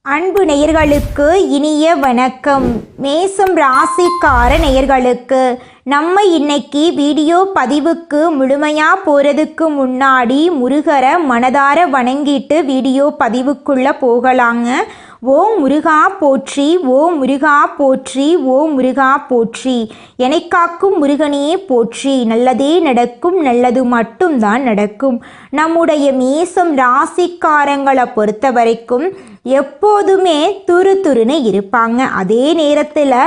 அன்பு நேயர்களுக்கு இனிய வணக்கம். மேசம் ராசிக்கார நேயர்களுக்கு நம்ம இன்னைக்கு வீடியோ பதிவுக்கு முழுமையாக போகிறதுக்கு முன்னாடி முருகரை மனதார வணங்கிட்டு வீடியோ பதிவுக்குள்ளே போகலாங்க. ஓம் முருகா போற்றி, ஓம் முருகா போற்றி, ஓம் முருகா போற்றி. என்னை காக்கும் முருகனே போற்றி. நல்லதே நடக்கும், நல்லது மட்டும்தான் நடக்கும். நம்முடைய மேசம் ராசிக்காரங்களை பொறுத்த வரைக்கும் எப்போதுமே துருதுருன்னு இருப்பாங்க. அதே நேரத்தில்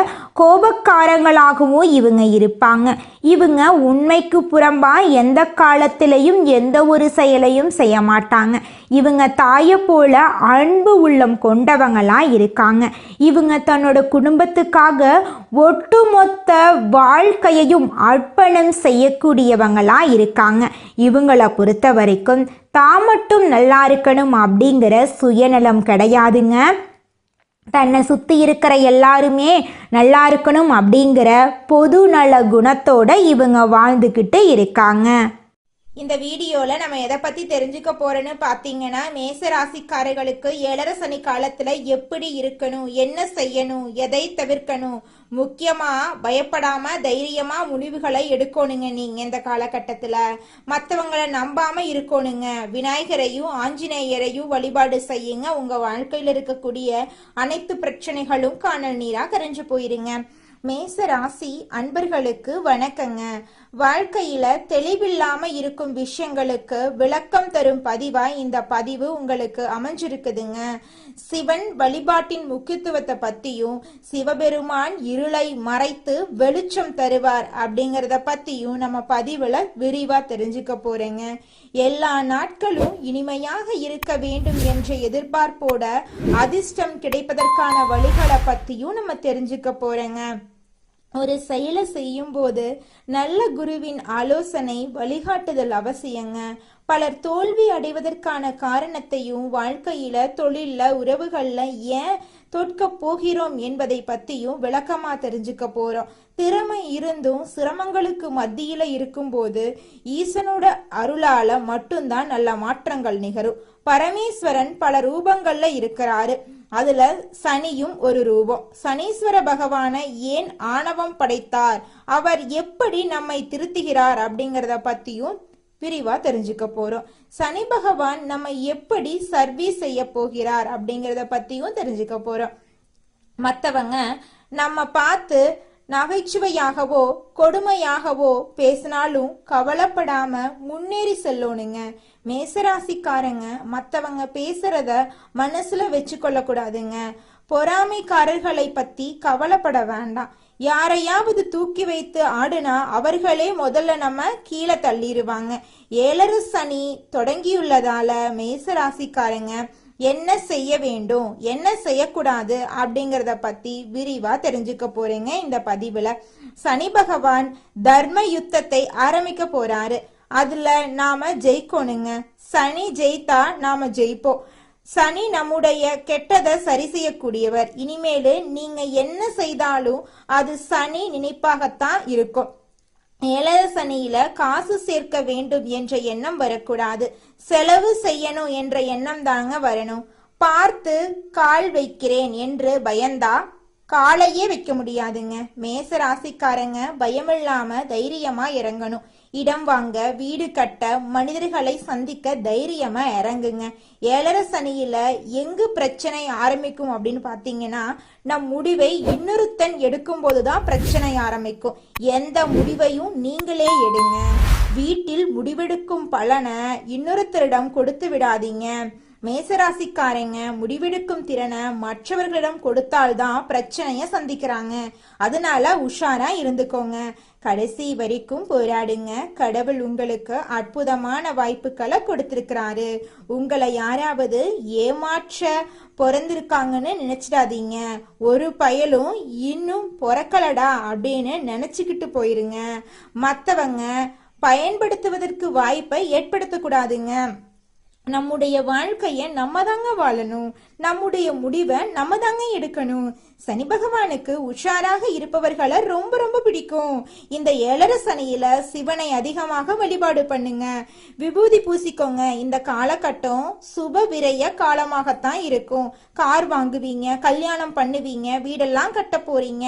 கோபக்காரங்களாகவும் இவங்க இருப்பாங்க. இவங்க உண்மைக்கு புறம்பாக எந்த காலத்திலையும் எந்த ஒரு செயலையும் செய்ய மாட்டாங்க. இவங்க தாயை போல அன்பு உள்ளம் கொண்டவங்களாக இருக்காங்க. இவங்க தன்னோட குடும்பத்துக்காக ஒட்டுமொத்த வாழ்க்கையையும் அர்ப்பணம் செய்யக்கூடியவங்களாக இருக்காங்க. இவங்களை பொறுத்த வரைக்கும் தான் மட்டும் நல்லா இருக்கணும் அப்படிங்கிற சுயநலம் கிடையாதுங்க. தன்னை சுற்றி இருக்கிற எல்லாருமே நல்லா இருக்கணும் அப்படிங்கிற பொது நல குணத்தோட இவங்க வாழ்ந்துக்கிட்டு இருக்காங்க. இந்த வீடியோவில் நம்ம எதை பற்றி தெரிஞ்சுக்க போகிறோன்னு பார்த்தீங்கன்னா, மேசராசிக்காரர்களுக்கு 7.5 சனி காலத்தில் எப்படி இருக்கணும், என்ன செய்யணும், எதை தவிர்க்கணும், முக்கியமாக பயப்படாமல் தைரியமாக முடிவுகளை எடுக்கணுங்க. நீங்கள் இந்த காலகட்டத்தில் மற்றவங்களை நம்பாமல் இருக்கணுங்க. விநாயகரையும் ஆஞ்சநேயரையும் வழிபாடு செய்யுங்க. உங்கள் வாழ்க்கையில் இருக்கக்கூடிய அனைத்து பிரச்சனைகளும் காணல் நீராக கரைஞ்சு போயிருங்க. மேச ராசி அன்பர்களுக்கு வணக்கங்க. வாழ்க்கையில தெளிவில்லாம இருக்கும் விஷயங்களுக்கு விளக்கம் தரும் பதிவாய் இந்த பதிவு உங்களுக்கு அமைஞ்சிருக்குதுங்க. சிவன் வழிபாட்டின் முக்கியத்துவத்தை பத்தியும், சிவபெருமான் இருளை மறைத்து வெளிச்சம் தருவார் அப்படிங்கறத பத்தியும் நம்ம பதிவுல விரிவா தெரிஞ்சுக்க போறேங்க. எல்லா நாட்களும் இனிமையாக இருக்க வேண்டும் என்ற எதிர்பார்ப்போட அதிர்ஷ்டம் கிடைப்பதற்கான வழிகளை பத்தியும் நம்ம தெரிஞ்சுக்க போறேங்க. ஒரு செயலை செய்யும் போது நல்ல குருவின் ஆலோசனை வழிகாட்டுதல் அவசியங்க. பலர் தோல்வி அடைவதற்கான காரணத்தையும், வாழ்க்கையில தொழில்ல உறவுகள்ல ஏன் தோற்க போகிறோம் என்பதை பத்தியும் விளக்கமா தெரிஞ்சுக்க போறோம். திறமை இருந்தும் சிரமங்களுக்கு மத்தியில இருக்கும்போது ஈசனோட அருளால மட்டும்தான் நல்ல மாற்றங்கள் நிகழும். பரமேஸ்வரன் பல ரூபங்கள்ல இருக்கிறாரு. அதுல சனியும் ஒரு ரூபம். சனீஸ்வர பகவான ஏன் ஆணவம் படைத்தார், அவர் எப்படி நம்மை திருத்துகிறார் அப்படிங்கறத பத்தியும் விரிவா தெரிஞ்சுக்க போறோம். சனி பகவான் நம்ம எப்படி சர்வீஸ் செய்ய போகிறார் அப்படிங்கறத பத்தியும் தெரிஞ்சுக்க போறோம். மற்றவங்க நம்ம பார்த்து நகைச்சுவையாகவோ கொடுமையாகவோ பேசினாலும் கவலைப்படாம முன்னேறி செல்லணுங்க. மேசராசிக்காரங்க மற்றவங்க பேசுறத மனசுல வச்சு கொள்ள கூடாதுங்க. பொறாமைக்காரர்களை பத்தி கவலைப்பட வேண்டாம். யாரையாவது தூக்கி வைத்து ஆடுனா அவர்களே முதல்ல நம்ம கீழே தள்ளிடுவாங்க. 7.5 சனி தொடங்கியுள்ளதால மேசராசிக்காரங்க என்ன செய்ய வேண்டும், என்ன செய்யக்கூடாது அப்படிங்கறத பத்தி விரிவா தெரிஞ்சுக்க போறீங்க இந்த பதிவுல. சனி பகவான் தர்ம யுத்தத்தை ஆரம்பிக்க போறாரு. அதுல நாம ஜெயிக்கணுங்க. சனி ஜெயித்தா நாம ஜெயிப்போம். சனி நம்முடைய கெட்டதை சரி செய்யக்கூடியவர். இனிமேலு நீங்க என்ன செய்தாலும் அது சனி நினைப்பாகத்தான் இருக்கும். 7.5 சனியில காசு சேர்க்க வேண்டும் என்ற எண்ணம் வரக்கூடாது. செலவு செய்யணும் என்ற எண்ணம் தாங்க வரணும். பார்த்து கால் வைக்கிறேன் என்று பயந்தா காலையே வைக்க முடியாதுங்க. மேச ராசிக்காரங்க பயமில்லாம தைரியமா இறங்கணும். இடம் வாங்க, வீடு கட்ட, மனிதர்களை சந்திக்க தைரியமா இறங்குங்க. 7.5 சனியில எங்கு பிரச்சனை ஆரம்பிக்கும் அப்படின்னு பாத்தீங்கன்னா, நம் முடிவை இன்னொருத்தன் எடுக்கும் போதுதான் பிரச்சனை ஆரம்பிக்கும். எந்த முடிவையும் நீங்களே எடுங்க. வீட்டில் முடிவெடுக்கும் பலனை இன்னொருத்தரிடம் கொடுத்து விடாதீங்க. மேசராசிக்காரங்க முடிவெடுக்கும் திறனை மற்றவர்களிடம் கொடுத்தால்தான் பிரச்சனைய சந்திக்கிறாங்க. அதனால உஷாரா இருந்துக்கோங்க. கடைசி வரைக்கும் போராடுங்க. கடவுள் உங்களுக்கு அற்புதமான வாய்ப்புகளை கொடுத்திருக்கிறாரு. உங்களை யாராவது ஏமாற்ற பிறந்திருக்காங்கன்னு நினைச்சிடாதீங்க. ஒரு பயலும் இன்னும் பொறக்கலடா அப்படின்னு நினைச்சுக்கிட்டு போயிருங்க. மற்றவங்க பயன்படுத்துவதற்கு வாய்ப்பை ஏற்படுத்தக்கூடாதுங்க. நம்முடைய வாழ்க்கைய நம்ம தாங்க வாழணும். நம்முடைய முடிவை நம்ம தாங்க எடுக்கணும். சனி பகவானுக்கு உஷாராக இருப்பவர்களை ரொம்ப ரொம்ப பிடிக்கும். இந்த 7:30 சனியில சிவனை அதிகமாக வழிபாடு பண்ணுங்க. விபூதி பூசிக்கோங்க. இந்த காலகட்டம் சுப விரய காலமாகத்தான் இருக்கும். கார் வாங்குவீங்க, கல்யாணம் பண்ணுவீங்க, வீடெல்லாம் கட்ட போறீங்க.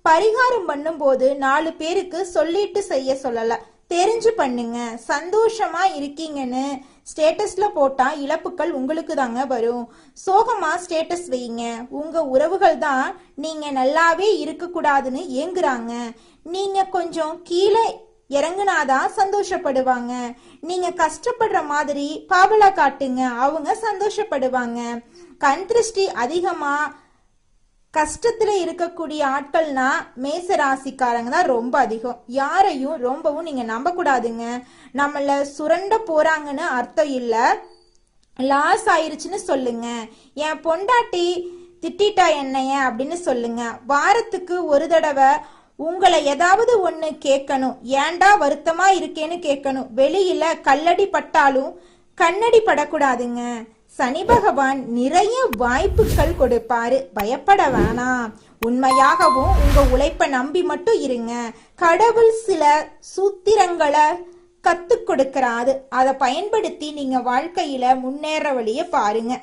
பரிகாரம் பண்ணும்போது 4 பேருக்கு சொல்லிட்டு செய்ய சொல்லல, தெரிஞ்சு பண்ணுங்க. சந்தோஷமா இருக்கீங்கன்னு ஸ்டேட்டஸ்ல போட்டா இழப்புகள் உங்களுக்கு தாங்க வரும். சோகமா ஸ்டேட்டஸ் வைங்க. உங்க உறவுகள் தான் நீங்க நல்லாவே இருக்க கூடாதுன்னு ஏங்குறாங்க. நீங்க கொஞ்சம் கீழே இறங்குனாதான் சந்தோஷப்படுவாங்க. நீங்க கஷ்டப்படுற மாதிரி பாவலா காட்டுங்க, அவங்க சந்தோஷப்படுவாங்க. கண் திருஷ்டி அதிகமா கஷ்டத்துல இருக்கக்கூடிய ஆட்கள்னா மேச ராசிக்காரங்க தான் ரொம்ப அதிகம். யாரையும் ரொம்பவும் நீங்க நம்ப கூடாதுங்க. நம்மள சுரண்ட போறாங்கன்னு அர்த்தம் இல்ல, லாஸ் ஆயிருச்சுன்னு சொல்லுங்க. என் பொண்டாட்டி திட்டிட்டா என்னைய அப்படின்னு சொல்லுங்க. வாரத்துக்கு ஒரு தடவை உங்களை ஏதாவது ஒண்ணு கேட்கணும். ஏண்டா வருத்தமா இருக்கேன்னு கேட்கணும். வெளியில கல்லடி பட்டாலும் கண்ணடி படக்கூடாதுங்க. சனி பகவான் நிறைய வாய்ப்புகள் கொடுப்பாரு, பயப்பட வேணாம். உண்மையாகவும் உங்க உழைப்ப நம்பி மட்டும் இருங்க. கடவுள் சில சூத்திரங்களை கத்து கொடுக்கறாரு, அதை பயன்படுத்தி நீங்க வாழ்க்கையில முன்னேற வழிய பாருங்க.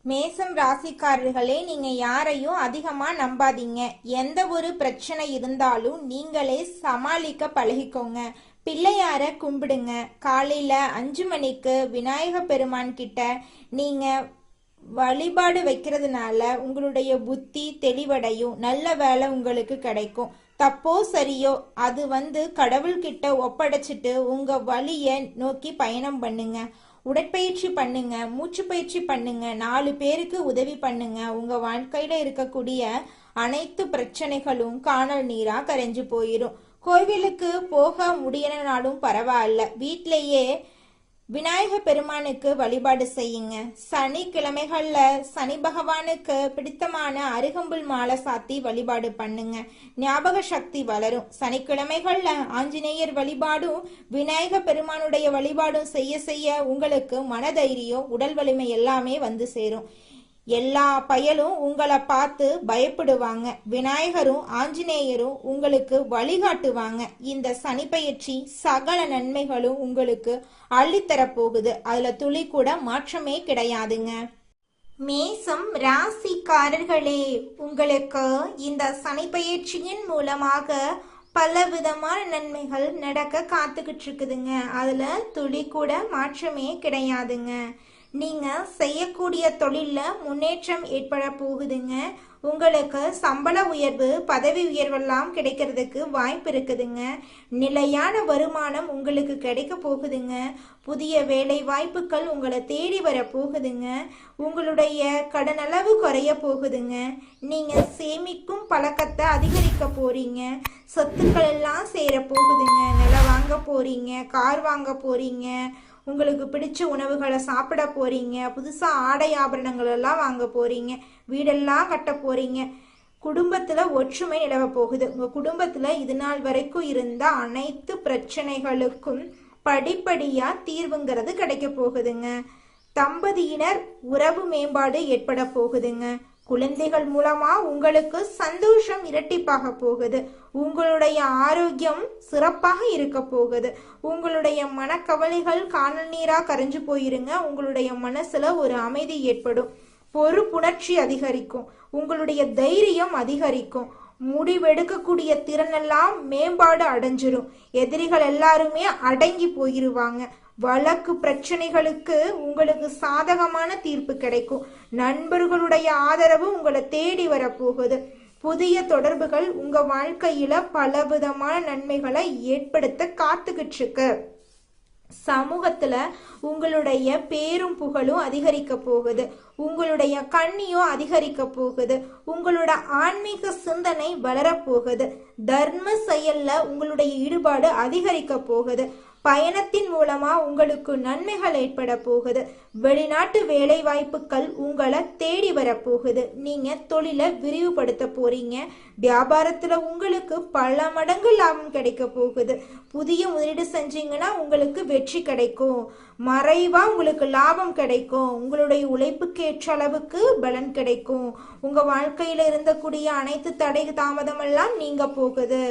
மேசம் ராசிக்காரர்களே, நீங்க யாரையும் அதிகமா நம்பாதீங்க. எந்த ஒரு பிரச்சனை இருந்தாலும் நீங்களே சமாளிக்க பழகிக்கோங்க. பிள்ளையார கும்பிடுங்க. காலையில 5 மணிக்கு விநாயக பெருமான் கிட்ட நீங்க வழிபாடு வைக்கிறதுனால உங்களுடைய புத்தி தெளிவடையும். நல்ல வேலை உங்களுக்கு கிடைக்கும். தப்போ சரியோ அது கடவுள்கிட்ட ஒப்படைச்சிட்டு உங்க வழிய நோக்கி பயணம் பண்ணுங்க. உடற்பயிற்சி பண்ணுங்க, மூச்சு பயிற்சி பண்ணுங்க, 4 பேருக்கு உதவி பண்ணுங்க. உங்க வாழ்க்கையில இருக்கக்கூடிய அனைத்து பிரச்சனைகளும் காணல் நீரா கரைஞ்சு போயிடும். கோவிலுக்கு போக முடியலனாலும் பரவாயில்ல, வீட்டிலேயே விநாயக பெருமானுக்கு வழிபாடு செய்யுங்க. சனிக்கிழமைகள்ல சனி பகவானுக்கு பிடித்தமான அருகம்புல் மாலை சாத்தி வழிபாடு பண்ணுங்க. ஞாபக சக்தி வளரும். சனிக்கிழமைகள்ல ஆஞ்சநேயர் வழிபாடும் விநாயக பெருமானுடைய வழிபாடும் செய்ய செய்ய உங்களுக்கு மனதைரியம், உடல் வலிமை எல்லாமே வந்து சேரும். எல்லா பயலும் உங்களை பார்த்து பயப்படுவாங்க. விநாயகரும் ஆஞ்சநேயரும் உங்களுக்கு வழிகாட்டுவாங்க. இந்த சனி பயிற்சி சகல நன்மைகளும் உங்களுக்கு அள்ளித்தரப்போகுது. அதுல துளி கூட மாற்றமே கிடையாதுங்க. மேசம் ராசிக்காரர்களே, உங்களுக்கு இந்த சனி பயிற்சியின் மூலமாக பல விதமான நன்மைகள் நடக்க காத்துக்கிட்டு இருக்குதுங்க. அதுல துளி கூட மாற்றமே கிடையாதுங்க. நீங்க செய்யக்கூடிய தொழில்ல முன்னேற்றம் ஏற்பட போகுதுங்க. உங்களுக்கு சம்பள உயர்வு, பதவி உயர்வெல்லாம் கிடைக்கிறதுக்கு வாய்ப்பு இருக்குதுங்க. நிலையான வருமானம் உங்களுக்கு கிடைக்க போகுதுங்க. புதிய வேலை வாய்ப்புகள் உங்களை தேடி வர போகுதுங்க. உங்களுடைய கடனளவு குறைய போகுதுங்க. நீங்க சேமிக்கும் பழக்கத்தை அதிகரிக்க போறீங்க. சொத்துக்கள் எல்லாம் சேர போகுதுங்க. நிலம் வாங்க போறீங்க, கார் வாங்க போறீங்க, உங்களுக்கு பிடிச்ச உணவுகளை சாப்பிட போறீங்க, புதுசா ஆடை ஆபரணங்கள் எல்லாம் வாங்க போறீங்க, வீடெல்லாம் கட்ட போறீங்க. குடும்பத்துல ஒற்றுமை நிலவ போகுது. உங்க குடும்பத்துல இது நாள் வரைக்கும் இருந்த அனைத்து பிரச்சனைகளுக்கும் படிப்படியா தீர்வுங்கிறது கிடைக்க போகுதுங்க. தம்பதியினர் உறவு மேம்பாடு ஏற்பட போகுதுங்க. குழந்தைகள் மூலமா உங்களுக்கு சந்தோஷம் இரட்டிப்பாக போகுது. உங்களுடைய ஆரோக்கியம் சிறப்பாக இருக்க போகுது. உங்களுடைய மனக்கவலைகள் காணல் நீரா கரைஞ்சு போயிருங்க. உங்களுடைய மனசுல ஒரு அமைதி ஏற்படும். பொறுப்புணர்ச்சி அதிகரிக்கும். உங்களுடைய தைரியம் அதிகரிக்கும். முடிவெடுக்கக்கூடிய திறனெல்லாம் மேம்பாடு அடைஞ்சிரும். எதிரிகள் எல்லாருமே அடங்கி போயிருவாங்க. வழக்கு பிரச்சனைகளுக்கு உங்களுக்கு சாதகமான தீர்ப்பு கிடைக்கும். நண்பர்களுடைய ஆதரவு உங்களை தேடி வரப்போகுது. புதிய தொடர்புகள் உங்க வாழ்க்கையில பலவிதமான நன்மைகளை ஏற்படுத்த காத்துக்கிட்டு இருக்கு. சமூகத்துல உங்களுடைய பேரும் புகழும் அதிகரிக்க போகுது. உங்களுடைய கண்ணியும் அதிகரிக்க போகுது. உங்களோட ஆன்மீக சிந்தனை வளரப்போகுது. தர்ம செயல்ல உங்களுடைய ஈடுபாடு அதிகரிக்க போகுது. பயணத்தின் மூலமா உங்களுக்கு நன்மைகள் ஏற்பட போகுது. வெளிநாட்டு வேலை வாய்ப்புகள் உங்களை தேடி வரப்போகுது. நீங்க தொழிலை விரிவுபடுத்த போறீங்க. வியாபாரத்துல உங்களுக்கு பல மடங்கு லாபம் கிடைக்க போகுது. புதிய முதலீடு செஞ்சீங்கன்னா உங்களுக்கு வெற்றி கிடைக்கும். மறைவா உங்களுக்கு லாபம் கிடைக்கும். உங்களுடைய உழைப்புக்கேற்ற அளவுக்கு பலன் கிடைக்கும். உங்க வாழ்க்கையில இருந்தக்கூடிய அனைத்து தடை தாமதம் எல்லாம் நீங்க போகுது.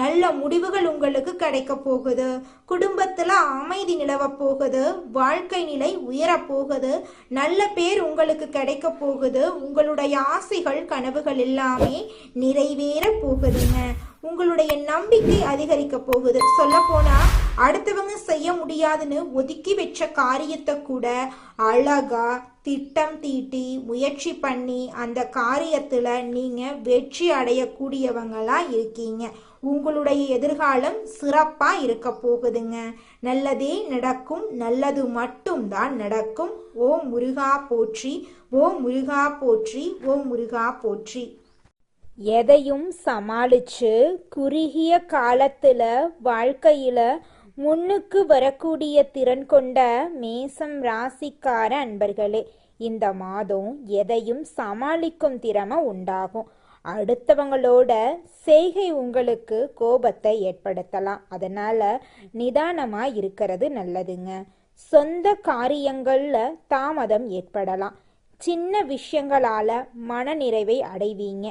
நல்ல முடிவுகள் உங்களுக்கு கிடைக்க போகுது. குடும்பத்துல அமைதி நிலவ போகுது. வாழ்க்கை நிலை உயர போகுது. நல்ல பேர் உங்களுக்கு கிடைக்க போகுது. உங்களுடைய ஆசைகள் கனவுகள் எல்லாமே நிறைவேற போகுதுங்க. உங்களுடைய நம்பிக்கை அதிகரிக்க போகுது. சொல்ல போனா அடுத்தவங்க செய்ய முடியாதுன்னு ஒதுக்கி வச்ச காரியத்தை கூட அழகா திட்டம் தீட்டி முயற்சி பண்ணி அந்த காரியத்துல நீங்க வெற்றி அடையக்கூடியவங்களா இருக்கீங்க. உங்களுடைய எதிர்காலம் சிறப்பா இருக்க போகுதுங்க. நல்லதே நடக்கும். நல்லது மட்டும்தான் நடக்கும். ஓம் முருகா போற்றி, ஓம் முருகா போற்றி, ஓம் முருகா போற்றி. எதையும் சமாளிச்சு குறுகிய காலத்துல வாழ்க்கையில முன்னுக்கு வரக்கூடிய திறன் கொண்ட மேசம் ராசிக்கார அன்பர்களே, இந்த மாதம் எதையும் சமாளிக்கும் திறமை உண்டாகும். அடுத்தவங்களோட செய்கை உங்களுக்கு கோபத்தை ஏற்படுத்தலாம். அதனால நிதானமா இருக்கிறது நல்லதுங்க. சொந்த காரியங்கள்ல தாமதம் ஏற்படலாம். சின்ன விஷயங்களால மனநிறைவை அடைவீங்க.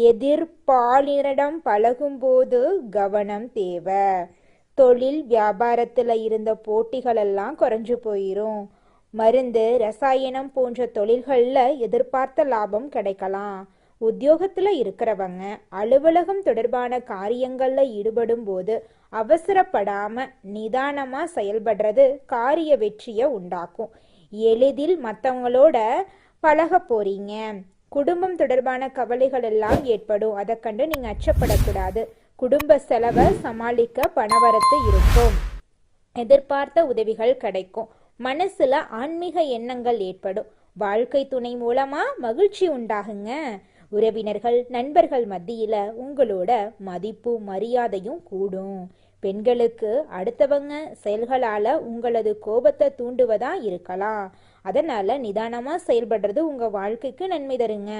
எதிர்பாலினரிடம் பழகும்போது கவனம் தேவை. தொழில் வியாபாரத்துல இருந்த போட்டிகளெல்லாம் குறைஞ்சு போயிரும். மருந்து ரசாயனம் போன்ற தொழில்கள்ல எதிர்பார்த்த லாபம் கிடைக்கலாம். உத்தியோகத்துல இருக்கிறவங்க அலுவலகம் தொடர்பான காரியங்கள்ல ஈடுபடும் போது அவசரப்படாம நிதானமா செயல்படுறது காரிய வெற்றியை உண்டாக்கும். எளிதில் மற்றவங்களோட பழக போறீங்க. குடும்பம் தொடர்பான கவலைகள் எல்லாம் ஏற்படும். அதை கண்டு நீங்க அச்சப்படக்கூடாது. குடும்ப செலவை சமாளிக்க பணவரத்து இருக்கும். எதிர்பார்த்த உதவிகள் கிடைக்கும். மனசுல ஆன்மீக எண்ணங்கள் ஏற்படும். வாழ்க்கை துணை மூலமா மகிழ்ச்சி உண்டாகுங்க. உறவினர்கள் நண்பர்கள் மத்தியில உங்களோட மதிப்பு மரியாதையும் கூடும். பெண்களுக்கு அடுத்தவங்க செயல்களால உங்களது கோபத்தை தூண்டுவதா இருக்கலாம். அதனால நிதானமா செயல்படுறது உங்க வாழ்க்கைக்கு நன்மை தருங்க.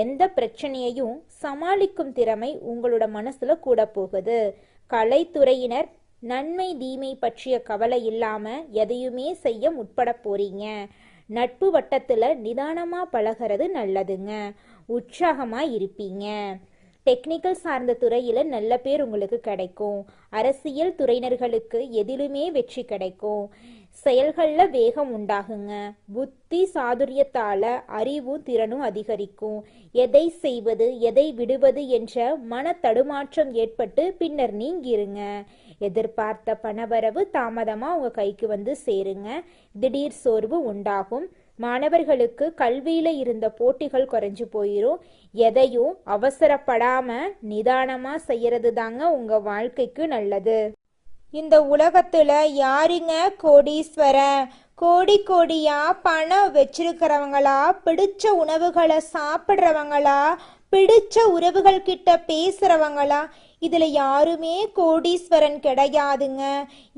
எந்த பிரச்சனையையும் சமாளிக்கும் திறமை உங்களோட மனசுல கூட போகுது. கலைத்துறையினர் நன்மை தீமை பற்றிய கவலை இல்லாம எதையுமே செய்ய முற்பட போறீங்க. நட்பு வட்டத்துல நிதானமா பழகிறது நல்லதுங்க. உற்சாகமா இருப்பீங்க. டெக்னிக்கல் சார்ந்த துறையில நல்ல பேர் உங்களுக்கு கிடைக்கும். அரசியல் துறையினர்களுக்கு எதிலுமே வெற்றி கிடைக்கும். செயல்கள்ல வேகம் உண்டாகுங்க. புத்தி சாதுரியத்தால அறிவும் திறனும் அதிகரிக்கும். எதை செய்வது எதை விடுவது என்ற மன தடுமாற்றம் ஏற்பட்டு பின்னர் நீங்கிருங்க. எதிர்பார்த்த பணவரவு தாமதமா உங்க கைக்கு வந்து சேருங்க. திடீர் சோர்வு உண்டாகும். மாணவர்களுக்கு கல்வியில இருந்த போட்டிகள் குறைஞ்சு போயிரும். எதையும் அவசரப்படாம நிதானமா செய்யறது தாங்க உங்க வாழ்க்கைக்கு நல்லது. இந்த உலகத்துல யாருங்க கோடீஸ்வரன்? கோடி கோடியா பணம் வச்சிருக்கிறவங்களா, பிடிச்ச உணவுகளை சாப்பிட்றவங்களா, பிடிச்ச உறவுகள் கிட்ட பேசுறவங்களா? இதுல யாருமே கோடீஸ்வரன் கிடையாதுங்க.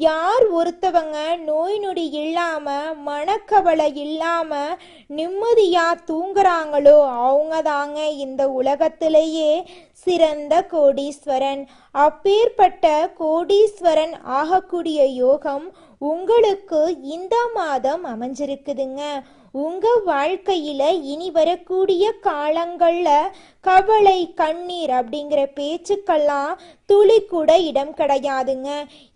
யார் ஒருத்தவங்க நோய் நொடி இல்லாம மனக்கவலை இல்லாம நிம்மதியா தூங்குறாங்களோ அவங்க தாங்க இந்த உலகத்திலேயே சிறந்த கோடீஸ்வரன். அப்பேற்பட்ட கோடீஸ்வரன் ஆகக்கூடிய யோகம் உங்களுக்கு இந்த மாதம் அமைஞ்சிருக்குதுங்க. உங்க வாழ்க்கையில இனி வரக்கூடிய காலங்கள்ல கவலை கண்ணீர் அப்படிங்கிற பேச்சுக்கெல்லாம் துளி கூட இடம் கிடையாதுங்க.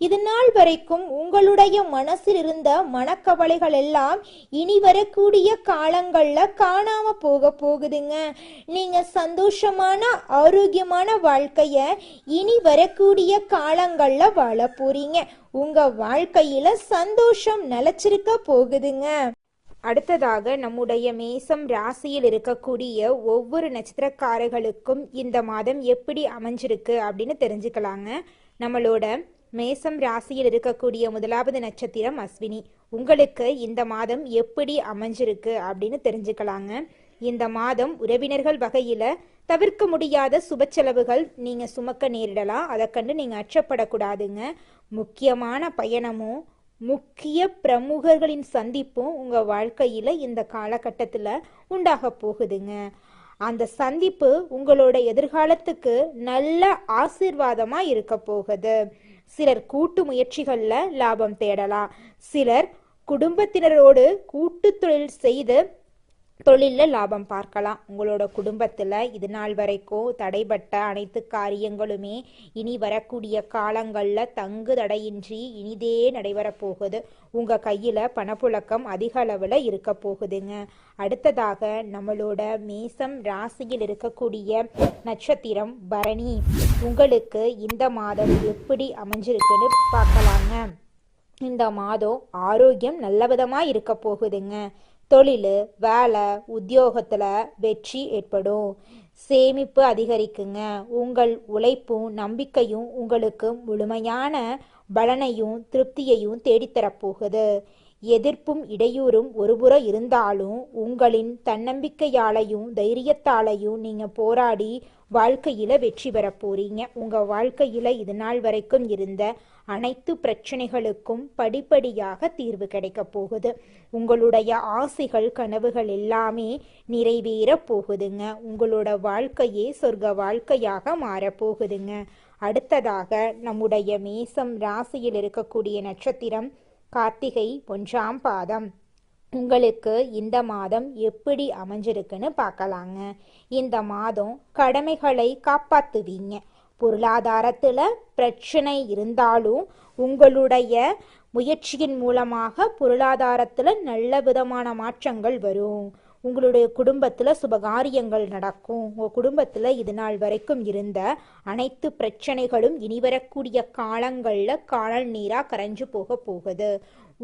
இது நாள் வரைக்கும் உங்களுடைய மனசில் இருந்த மனக்கவலைகள் எல்லாம் இனி வரக்கூடிய காலங்கள்ல காணாம போகுதுங்க. நீங்க சந்தோஷமான ஆரோக்கியமான வாழ்க்கைய இனி வரக்கூடிய காலங்கள்ல வாழ போறீங்க. உங்க வாழ்க்கையில சந்தோஷம் நிலைச்சிருக்க போகுதுங்க. அடுத்ததாக நம்முடைய மேசம் ராசியில் இருக்கக்கூடிய ஒவ்வொரு நட்சத்திரக்காரர்களுக்கும் இந்த மாதம் எப்படி அமைஞ்சிருக்கு அப்படின்னு தெரிஞ்சுக்கலாங்க. நம்மளோட மேசம் ராசியில் இருக்கக்கூடிய முதலாவது நட்சத்திரம் அஸ்வினி. உங்களுக்கு இந்த மாதம் எப்படி அமைஞ்சிருக்கு அப்படின்னு தெரிஞ்சுக்கலாங்க. இந்த மாதம் உறவினர்கள் வகையில தவிர்க்க முடியாத சுப செலவுகள் நீங்க சுமக்க நேரிடலாம். அதை கண்டு நீங்க அச்சப்படக்கூடாதுங்க. முக்கியமான பயணமும் முக்கிய பிரமுகர்களின் சந்திப்பும் உங்க வாழ்க்கையில இந்த காலகட்டத்துல உண்டாக போகுதுங்க. அந்த சந்திப்பு உங்களோட எதிர்காலத்துக்கு நல்ல ஆசீர்வாதமா இருக்க போகுது. சிலர் கூட்டு முயற்சிகள்ல லாபம் தேடலாம். சிலர் குடும்பத்தினரோடு கூட்டு தொழில் செய்து தொழிலில் லாபம் பார்க்கலாம். உங்களோட குடும்பத்தில் இது நாள் வரைக்கும் தடைப்பட்ட அனைத்து காரியங்களுமே இனி வரக்கூடிய காலங்களில் தங்கு தடையின்றி இனிதே நடைபெற போகுது. உங்கள் கையில் பணப்புழக்கம் அதிக அளவில் இருக்க போகுதுங்க. அடுத்ததாக நம்மளோட மேசம் ராசியில் இருக்கக்கூடிய நட்சத்திரம் பரணி. உங்களுக்கு இந்த மாதம் எப்படி அமைஞ்சிருக்குன்னு பார்க்கலாங்க. இந்த மாதம் ஆரோக்கியம் நல்ல விதமாக இருக்க போகுதுங்க. தொழில், வேலை, உத்தியோகத்தில் வெற்றி ஏற்படும். சேமிப்பு அதிகரிக்குங்க. உங்கள் உழைப்பும் நம்பிக்கையும் உங்களுக்கு முழுமையான பலனையும் திருப்தியையும் தேடித்தரப்போகுது. எதிர்ப்பும் இடையூறும் ஒருபுறம் இருந்தாலும் உங்களின் தன்னம்பிக்கையாலையும் தைரியத்தாலையும் நீங்கள் போராடி வாழ்க்கையில் வெற்றி பெற போறீங்க. உங்கள் வாழ்க்கையில் இது நாள் வரைக்கும் இருந்த அனைத்து பிரச்சனைகளுக்கும் படிப்படியாக தீர்வு கிடைக்க போகுது. உங்களுடைய ஆசைகள் கனவுகள் எல்லாமே நிறைவேற போகுதுங்க. உங்களோட வாழ்க்கையே சொர்க்க வாழ்க்கையாக மாறப்போகுதுங்க. அடுத்ததாக நம்முடைய மேசம் ராசியில் இருக்கக்கூடிய நட்சத்திரம் கார்த்திகை 1ஆம் பாதம். உங்களுக்கு இந்த மாதம் எப்படி அமைஞ்சிருக்குன்னு பார்க்கலாங்க. இந்த மாதம் கடமைகளை காப்பாற்றுவீங்க. பொருளாதாரத்தில் பிரச்சனை இருந்தாலும் உங்களுடைய முயற்சியின் மூலமாக பொருளாதாரத்தில் நல்ல விதமான மாற்றங்கள் வரும். உங்களுடைய குடும்பத்தில் சுபகாரியங்கள் நடக்கும். உங்கள் குடும்பத்தில் இது நாள் வரைக்கும் இருந்த அனைத்து பிரச்சனைகளும் இனி வரக்கூடிய காலங்களில் காணல் நீராக கரைஞ்சு போகுது.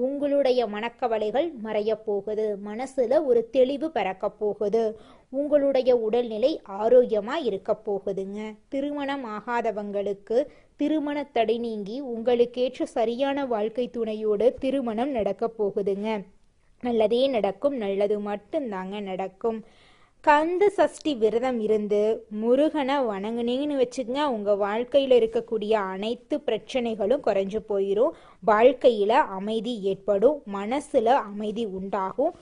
உங்களுடைய மனக்கவலைகள் மறைய போகுது. மனசுல ஒரு தெளிவு பிறக்க போகுது. உங்களுடைய உடல்நிலை ஆரோக்கியமாக இருக்க போகுதுங்க. திருமணம் ஆகாதவங்களுக்கு திருமண தடை நீங்கி உங்களுக்கேற்ற சரியான வாழ்க்கை துணையோடு திருமணம் நடக்க போகுதுங்க. நல்லதே நடக்கும். நல்லது மட்டும்தாங்க நடக்கும். கந்த சஷ்டி விரதம் இருந்து முருகனை வணங்குனீங்கன்னு வச்சுக்கங்க, உங்கள் வாழ்க்கையில் இருக்கக்கூடிய அனைத்து பிரச்சனைகளும் குறைஞ்சு போயிடும். வாழ்க்கையில் அமைதி ஏற்படும். மனசில் அமைதி உண்டாகும்.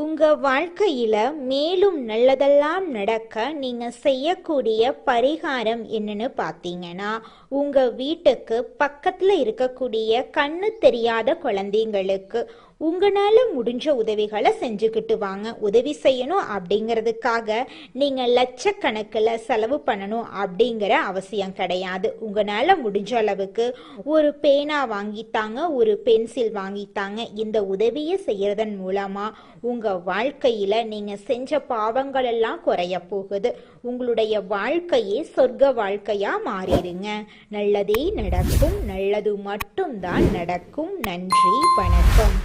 உங்கள் வாழ்க்கையில் மேலும் நல்லதெல்லாம் நடக்க நீங்கள் செய்யக்கூடிய பரிகாரம் என்னன்னு பார்த்தீங்கன்னா, உங்கள் வீட்டுக்கு பக்கத்தில் இருக்கக்கூடிய கண்ணு தெரியாத குழந்தைங்களுக்கு உங்களால் முடிஞ்ச உதவிகளை செஞ்சுக்கிட்டு வாங்க. உதவி செய்யணும் அப்படிங்கிறதுக்காக நீங்கள் லட்சக்கணக்கில் செலவு பண்ணணும் அப்படிங்கிற அவசியம் கிடையாது. உங்களால் முடிஞ்ச அளவுக்கு ஒரு பேனா வாங்கித்தாங்க, ஒரு பென்சில் வாங்கித்தாங்க. இந்த உதவியை செய்யறதன் மூலமாக உங்கள் வாழ்க்கையில் நீங்கள் செஞ்ச பாவங்கள் எல்லாம் குறைய போகுது. உங்களுடைய வாழ்க்கையே சொர்க்க வாழ்க்கையாக மாறிடுங்க. நல்லதே நடக்கும். நல்லது மட்டும்தான் நடக்கும். நன்றி, வணக்கம்.